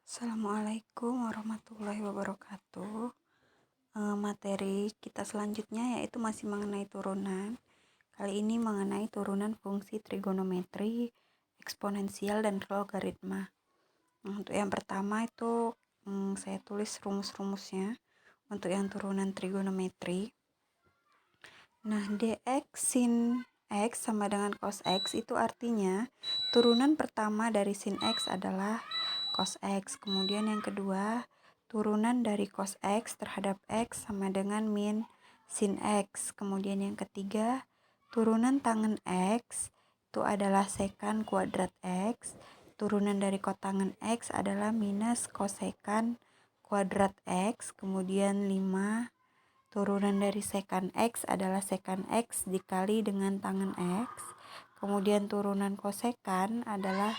Assalamualaikum warahmatullahi wabarakatuh. Materi kita selanjutnya yaitu masih mengenai turunan. Kali ini mengenai turunan fungsi trigonometri, eksponensial, dan logaritma. Untuk yang pertama itu saya tulis rumus-rumusnya untuk yang turunan trigonometri. Nah, dx sin x sama dengan cos x itu artinya turunan pertama dari sin x adalah cos x. Kemudian yang kedua, turunan dari cos x terhadap x sama dengan min sin x. Kemudian yang ketiga, turunan tangen x itu adalah sekan kuadrat x. Turunan dari kotangen x adalah minus kosekan kuadrat x. Kemudian 5, turunan dari sekan x adalah sekan x dikali dengan tangen x. Kemudian turunan kosekan adalah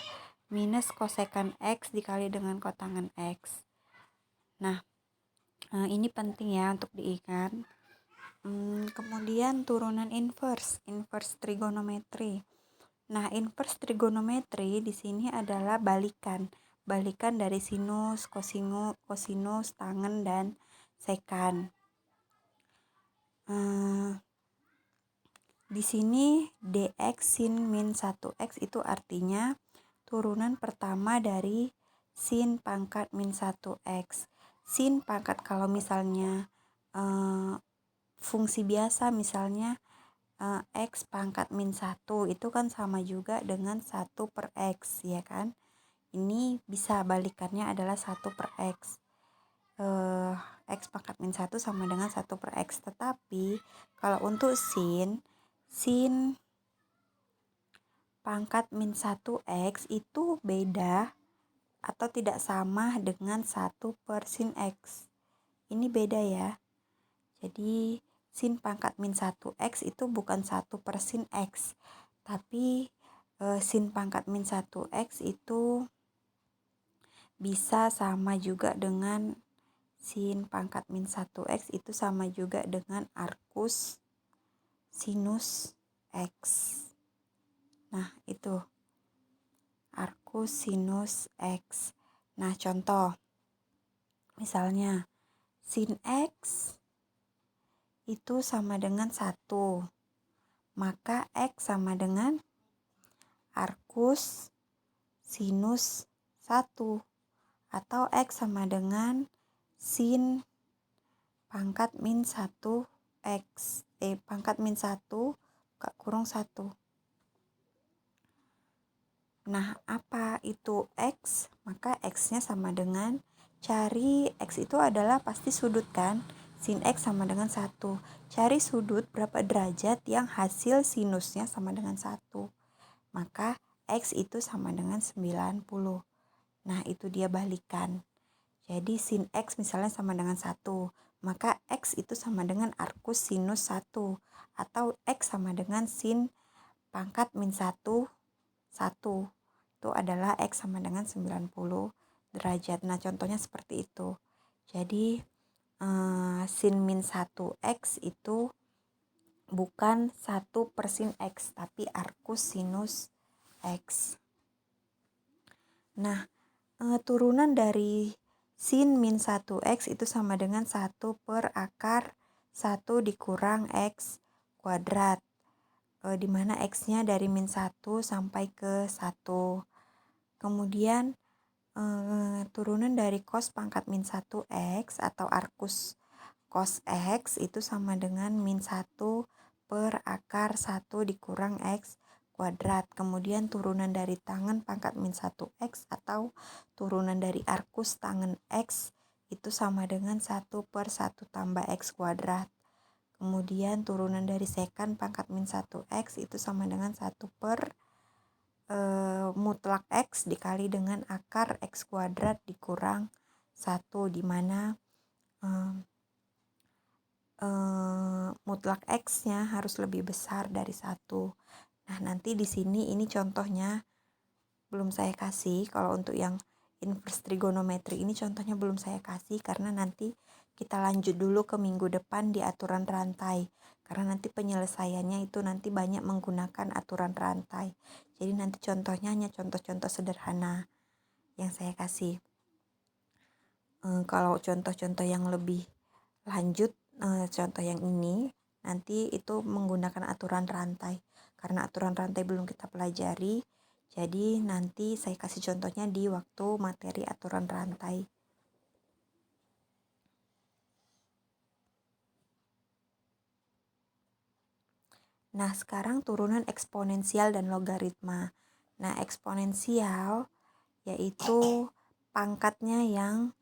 minus kosekan x dikali dengan kotangen x. Nah, ini penting ya untuk diingat. Kemudian turunan inverse trigonometri. Nah, inverse trigonometri di sini adalah balikan dari sinus, kosinus, tangen, dan sekan. Di sini dx sin min 1x itu artinya turunan pertama dari sin pangkat min 1x. Sin pangkat kalau misalnya fungsi biasa misalnya x pangkat min 1 itu kan sama juga dengan 1 per x, ya kan? Ini bisa balikannya adalah 1 per x. X pangkat min 1 sama dengan 1 per x. Tetapi kalau untuk sin pangkat min 1x itu beda atau tidak sama dengan 1 per sin x. Ini beda ya. Jadi sin pangkat min 1x itu bukan 1 per sin x. Tapi sin pangkat min 1x itu bisa sama juga dengan sin pangkat min 1x itu sama juga dengan arcus sinus x. Nah, itu arcus sinus x. Nah, contoh. Misalnya, sin x itu sama dengan 1. Maka x sama dengan arcus sinus 1. Atau x sama dengan sin pangkat min 1 x. Pangkat min 1 kurung 1. Nah, apa itu x? Maka x-nya sama dengan, cari x itu adalah pasti sudut kan? Sin x sama dengan 1. Cari sudut berapa derajat yang hasil sinusnya sama dengan 1. Maka x itu sama dengan 90. Nah, itu dia balikan. Jadi sin x misalnya sama dengan 1. Maka x itu sama dengan arcus sinus 1. Atau x sama dengan sin pangkat min 1. Itu adalah x sama dengan 90 derajat. Nah, contohnya seperti itu. Jadi sin min 1x itu bukan 1 per sin x, tapi arcus sinus x. Nah, turunan dari sin min 1x itu sama dengan 1 per akar 1 dikurang x kuadrat. Di mana x-nya dari min 1 sampai ke 1. Kemudian turunan dari cos pangkat min 1x atau arcus cos x itu sama dengan min 1 per akar 1 dikurang x kuadrat. Kemudian turunan dari tangen pangkat min 1x atau turunan dari arcus tangen x itu sama dengan 1 per 1 tambah x kuadrat. Kemudian turunan dari sekan pangkat min 1x itu sama dengan 1 per mutlak x dikali dengan akar x kuadrat dikurang 1, di mana mutlak x-nya harus lebih besar dari 1. Nah, nanti di sini ini contohnya belum saya kasih. Kalau untuk yang inverse trigonometri ini contohnya belum saya kasih karena nanti kita lanjut dulu ke minggu depan di aturan rantai. Karena nanti penyelesaiannya itu nanti banyak menggunakan aturan rantai. Jadi nanti contohnya hanya contoh-contoh sederhana yang saya kasih. Kalau contoh-contoh yang lebih lanjut, contoh yang ini nanti itu menggunakan aturan rantai. Karena aturan rantai belum kita pelajari, jadi nanti saya kasih contohnya di waktu materi aturan rantai. Nah, sekarang turunan eksponensial dan logaritma. Nah, eksponensial yaitu pangkatnya yang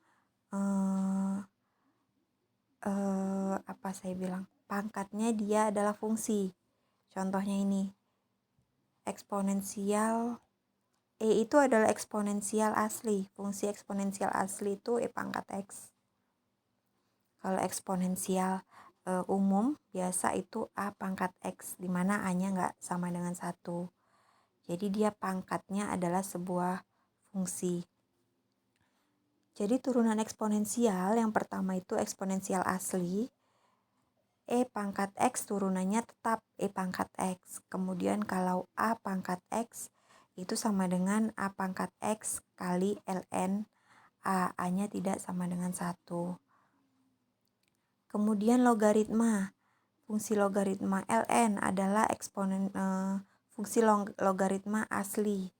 pangkatnya dia adalah fungsi. Contohnya ini, eksponensial itu adalah eksponensial asli. Fungsi eksponensial asli itu pangkat X. Kalau eksponensial umum biasa itu A pangkat X, di mana A-nya nggak sama dengan 1. Jadi dia pangkatnya adalah sebuah fungsi. Jadi turunan eksponensial yang pertama itu eksponensial asli. Pangkat X turunannya tetap pangkat X. Kemudian kalau A pangkat X itu sama dengan A pangkat X kali ln A. A-nya tidak sama dengan 1. Kemudian logaritma. Fungsi logaritma ln adalah fungsi logaritma asli.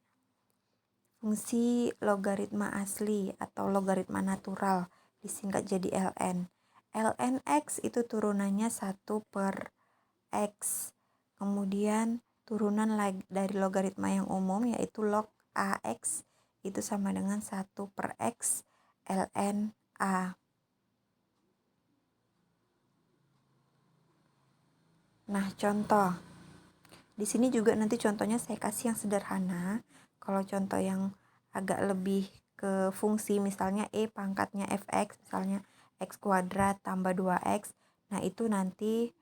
Fungsi logaritma asli atau logaritma natural disingkat jadi ln. Ln X itu turunannya 1 per X. Kemudian turunan dari logaritma yang umum yaitu log AX itu sama dengan 1 per X ln A. Nah, contoh. Di sini juga nanti contohnya saya kasih yang sederhana. Kalau contoh yang agak lebih ke fungsi, misalnya pangkatnya fx, misalnya x kuadrat tambah 2x. Nah, itu nanti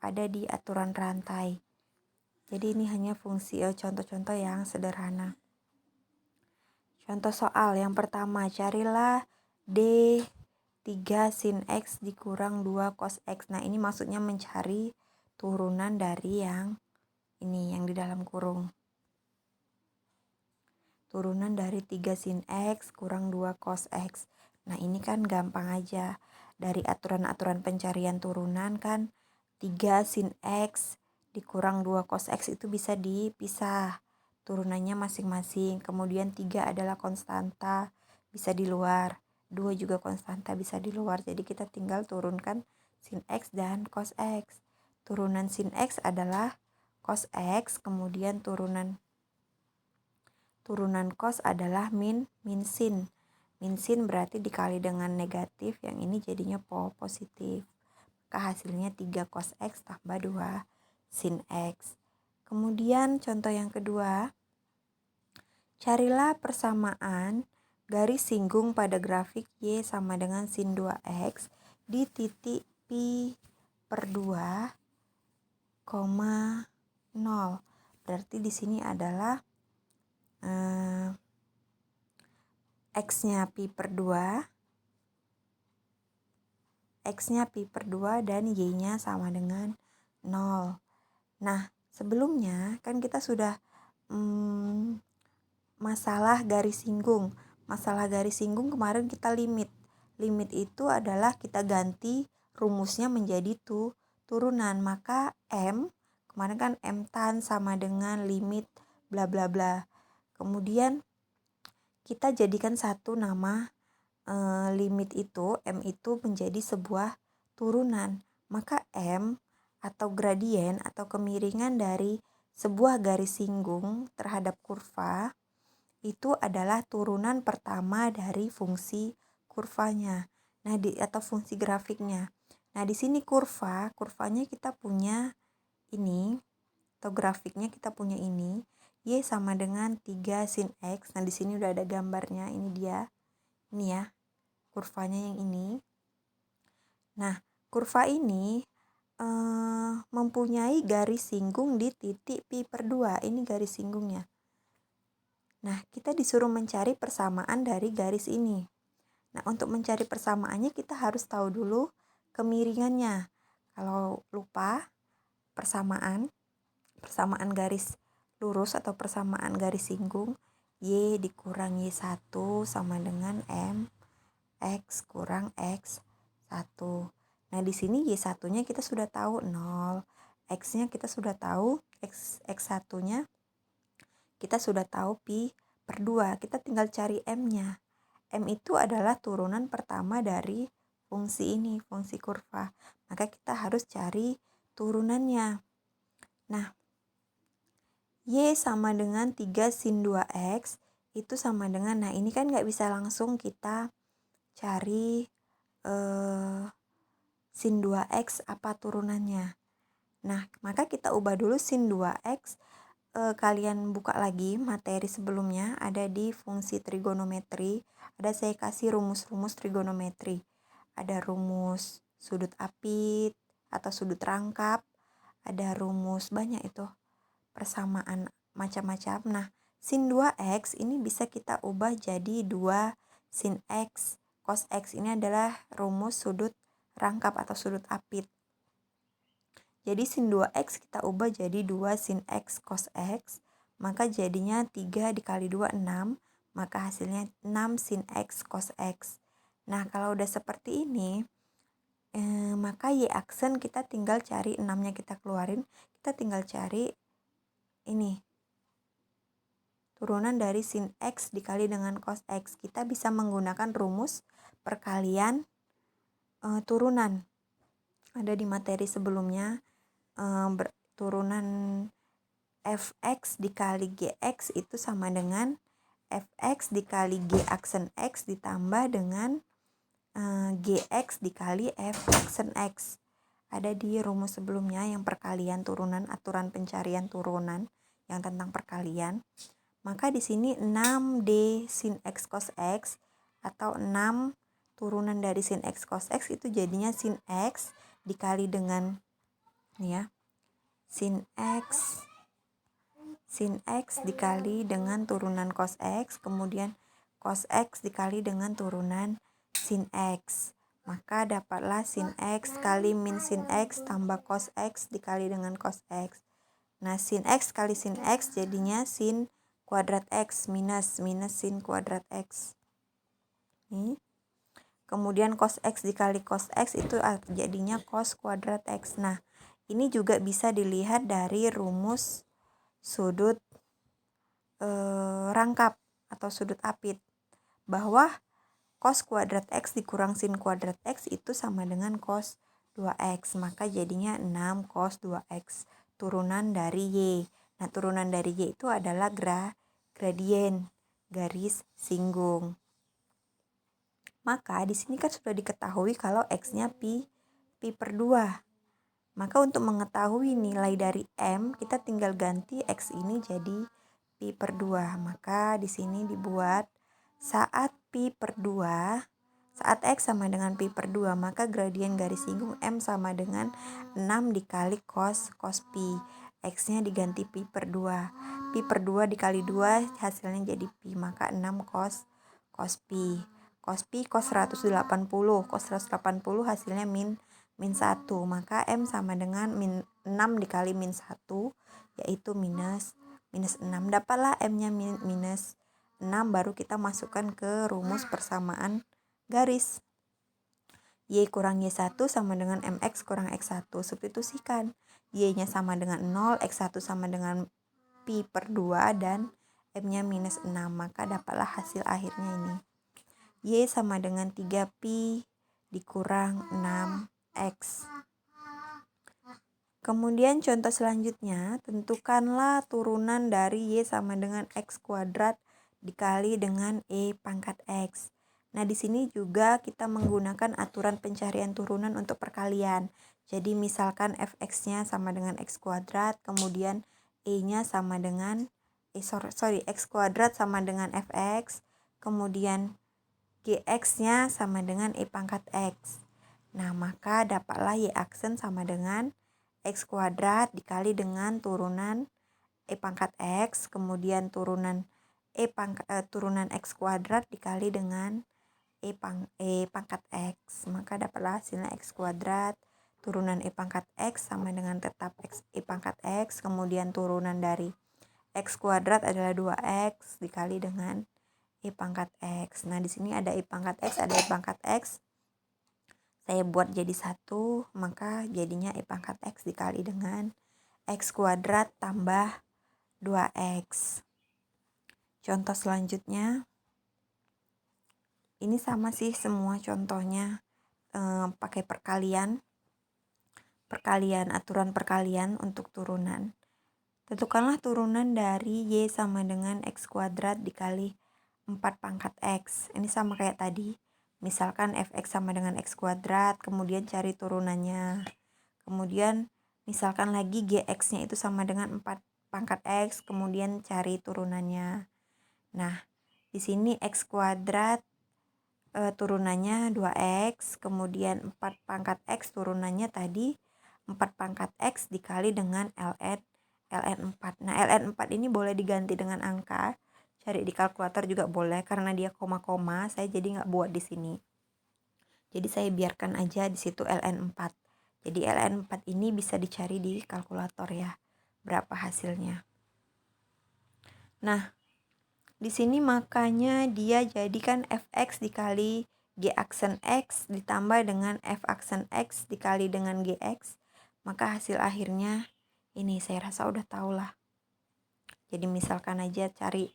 ada di aturan rantai. Jadi ini hanya fungsi contoh-contoh yang sederhana. Contoh soal yang pertama, carilah D 3 sin X dikurang 2 cos X. Nah, ini maksudnya mencari turunan dari yang ini, yang di dalam kurung. Turunan dari 3 sin X kurang 2 cos X. Nah, ini kan gampang aja. Dari aturan-aturan pencarian turunan kan 3 sin X dikurang 2 cos X itu bisa dipisah. Turunannya masing-masing. Kemudian 3 adalah konstanta, bisa di luar. 2 juga konstanta, bisa di luar. Jadi kita tinggal turunkan sin X dan cos X. Turunan sin X adalah cos X, kemudian turunan cos adalah min sin. Min sin berarti dikali dengan negatif, yang ini jadinya positif. Maka hasilnya 3 cos X tambah 2 sin X. Kemudian contoh yang kedua, carilah persamaan garis singgung pada grafik Y sama dengan sin 2X di titik pi per 2, 0. Berarti di sini adalah X-nya pi per 2, X-nya pi per 2 dan Y-nya sama dengan 0. Nah, sebelumnya kan kita sudah masalah garis singgung. Masalah garis singgung kemarin kita limit. Limit itu adalah kita ganti rumusnya menjadi turunan. Maka M, kemarin kan M tan sama dengan limit bla bla bla. Kemudian kita jadikan satu nama limit itu, M itu menjadi sebuah turunan. Maka M atau gradien atau kemiringan dari sebuah garis singgung terhadap kurva itu adalah turunan pertama dari fungsi kurvanya. Nah, atau fungsi grafiknya. Nah, di sini kurvanya kita punya ini, atau grafiknya kita punya ini. Y sama dengan 3 sin X. Nah, di sini udah ada gambarnya, ini dia. Ini ya, kurvanya yang ini. Nah, kurva ini mempunyai garis singgung di titik pi per 2. Ini garis singgungnya. Nah, kita disuruh mencari persamaan dari garis ini. Nah, untuk mencari persamaannya kita harus tahu dulu kemiringannya. Kalau lupa persamaan garis lurus atau persamaan garis singgung, Y dikurang Y1 sama dengan M X kurang X1. Nah, di sini Y1-nya kita sudah tahu 0. X-nya kita sudah tahu, X1-nya kita sudah tahu pi per 2. Kita tinggal cari M-nya. M itu adalah turunan pertama dari fungsi ini, fungsi kurva. Maka kita harus cari turunannya. Nah, Y sama dengan 3 sin 2X itu sama dengan, nah ini kan nggak bisa langsung kita cari sin 2X apa turunannya. Nah, maka kita ubah dulu sin 2X. Kalian buka lagi materi sebelumnya, ada di fungsi trigonometri. Ada saya kasih rumus-rumus trigonometri. Ada rumus sudut apit atau sudut rangkap. Ada rumus banyak itu. Persamaan macam-macam. Nah, sin 2X ini bisa kita ubah jadi 2 sin X. Cos X ini adalah rumus sudut rangkap atau sudut apit. Jadi sin 2X kita ubah jadi 2 sin X cos X. Maka jadinya 3 dikali 2, 6. Maka hasilnya 6 sin X cos X. Nah, kalau udah seperti ini, maka Y aksen kita tinggal cari 6-nya kita keluarin. Kita tinggal cari ini. Turunan dari sin X dikali dengan cos X. Kita bisa menggunakan rumus perkalian turunan. Ada di materi sebelumnya. Turunan fx dikali gx itu sama dengan fx dikali g aksen x ditambah dengan gx dikali f aksen x. Ada di rumus sebelumnya yang perkalian turunan, aturan pencarian turunan yang tentang perkalian. Maka di sini 6D sin x cos x atau 6 turunan dari sin x cos x itu jadinya sin x dikali dengan ya, sin x dikali dengan turunan cos x, kemudian cos x dikali dengan turunan sin x. Maka dapatlah sin x kali min sin x tambah cos x dikali dengan cos x. Nah, sin x kali sin x jadinya sin kuadrat x minus sin kuadrat x. Nih. Kemudian cos x dikali cos x itu jadinya cos kuadrat x. Nah, ini juga bisa dilihat dari rumus sudut rangkap atau sudut apit. Bahwa cos kuadrat x dikurang sin kuadrat x itu sama dengan cos 2x. Maka jadinya 6 cos 2x. Turunan dari Y. Nah, turunan dari Y itu adalah gradien garis singgung. Maka di sini kan sudah diketahui kalau x-nya pi per 2. Maka untuk mengetahui nilai dari M, kita tinggal ganti X ini jadi pi per 2. Maka di sini dibuat saat pi per 2, saat X sama dengan pi per 2, maka gradien garis singgung M sama dengan 6 dikali cos pi. X-nya diganti pi per 2. Pi per 2 dikali 2 hasilnya jadi pi, maka 6 cos pi. Cos pi cos 180. Cos 180 hasilnya min 1, maka M sama dengan 6 dikali min 1, yaitu minus 6. Dapatlah M-nya minus 6, baru kita masukkan ke rumus persamaan garis. Y kurang Y1 sama dengan MX kurang X1. Substitusikan. Y-nya sama dengan 0, X1 sama dengan pi per 2, dan M-nya minus 6. Maka dapatlah hasil akhirnya ini. Y sama dengan 3pi dikurang 6X. Kemudian contoh selanjutnya, tentukanlah turunan dari Y sama dengan X kuadrat dikali dengan E pangkat X. Nah, di sini juga kita menggunakan aturan pencarian turunan untuk perkalian. Jadi misalkan fx-nya sama dengan X kuadrat, kemudian E-nya sama dengan X kuadrat sama dengan fx, kemudian Gx-nya sama dengan E pangkat X. Nah, maka dapatlah Y aksen sama dengan X kuadrat dikali dengan turunan E pangkat X, kemudian turunan X kuadrat dikali dengan E pangkat X. Maka dapatlah hasilnya X kuadrat turunan E pangkat X sama dengan tetap E pangkat X, kemudian turunan dari X kuadrat adalah 2X dikali dengan I pangkat X. Nah, di sini ada I pangkat X, ada I pangkat X. Saya buat jadi 1, maka jadinya I pangkat X dikali dengan X kuadrat tambah 2X. Contoh selanjutnya, ini sama sih semua contohnya, pakai perkalian, aturan perkalian untuk turunan. Tentukanlah turunan dari Y sama dengan X kuadrat dikali 4 pangkat X. Ini sama kayak tadi. Misalkan fx sama dengan X kuadrat, kemudian cari turunannya. Kemudian misalkan lagi gx-nya itu sama dengan 4 pangkat X, kemudian cari turunannya. Nah, di sini X kuadrat turunannya 2X, kemudian 4 pangkat X turunannya tadi 4 pangkat X dikali dengan ln 4. Nah, ln 4 ini boleh diganti dengan angka, cari di kalkulator juga boleh, karena dia koma-koma, saya jadi nggak buat di sini. Jadi saya biarkan aja di situ ln 4. Jadi ln 4 ini bisa dicari di kalkulator ya, berapa hasilnya. Nah, di sini makanya dia jadikan fx dikali g aksen x ditambah dengan f aksen x dikali dengan gx, maka hasil akhirnya ini saya rasa udah tau lah. Jadi misalkan aja cari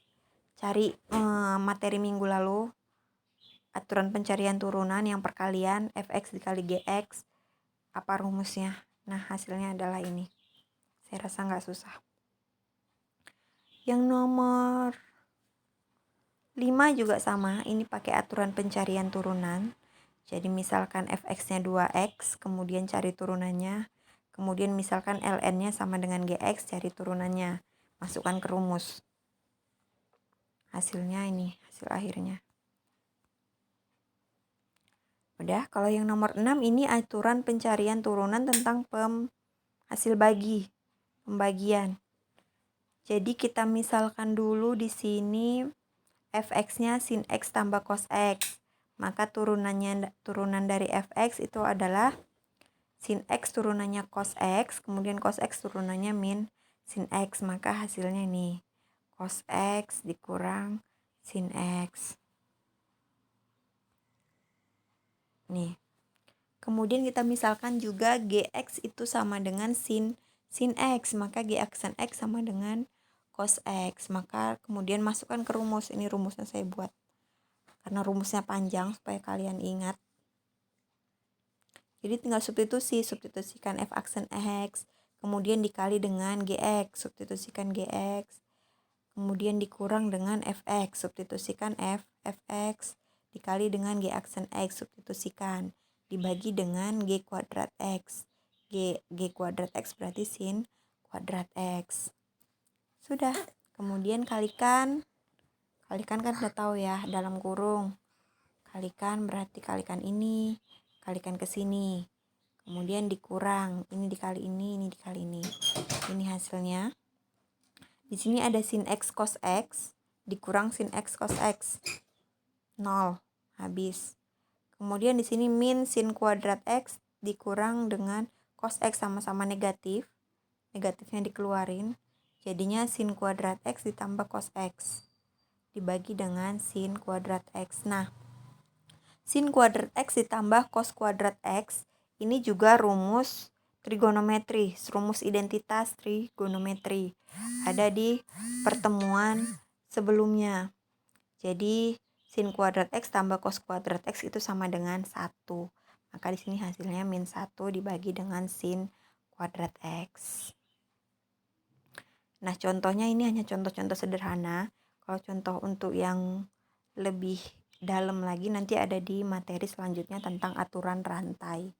materi minggu lalu, aturan pencarian turunan yang perkalian fx dikali gx, apa rumusnya? Nah, hasilnya adalah ini. Saya rasa nggak susah. Yang nomor 5 juga sama, ini pakai aturan pencarian turunan. Jadi misalkan fx-nya 2x, kemudian cari turunannya. Kemudian misalkan ln-nya sama dengan gx, cari turunannya. Masukkan ke rumus. Hasilnya ini, hasil akhirnya. Udah, kalau yang nomor 6 ini aturan pencarian turunan tentang hasil pembagian. Jadi kita misalkan dulu di sini fx-nya sin x tambah cos x. Maka turunan dari fx itu adalah sin x turunannya cos x, kemudian cos x turunannya min sin x, maka hasilnya nih cos x dikurang sin x. Nih. Kemudian kita misalkan juga gx itu sama dengan sin x, maka g aksen x sama dengan cos x. Maka kemudian masukkan ke rumus. Ini rumusnya saya buat, karena rumusnya panjang supaya kalian ingat. Jadi tinggal substitusikan f aksen x, kemudian dikali dengan gx, substitusikan gx, kemudian dikurang dengan fx, substitusikan fx, dikali dengan g aksen x, substitusikan, dibagi dengan g kuadrat x. G kuadrat x berarti sin kuadrat x. Sudah, kemudian kalikan kan udah tahu ya, dalam kurung. Kalikan berarti kalikan ini, kalikan ke sini. Kemudian dikurang, ini dikali ini dikali ini. Ini hasilnya. Di sini ada sin x cos x dikurang sin x cos x. 0, habis. Kemudian di sini min sin kuadrat x dikurang dengan cos x, sama-sama negatif. Negatifnya dikeluarin. Jadinya sin kuadrat x ditambah cos x dibagi dengan sin kuadrat x. Nah, sin kuadrat x ditambah cos kuadrat x ini juga rumus trigonometri, rumus identitas trigonometri. Ada di pertemuan sebelumnya. Jadi sin kuadrat x tambah cos kuadrat x itu sama dengan 1. Maka di sini hasilnya min 1 dibagi dengan sin kuadrat x. Nah, contohnya ini hanya contoh-contoh sederhana. Kalau contoh untuk yang lebih dalam lagi nanti ada di materi selanjutnya tentang aturan rantai.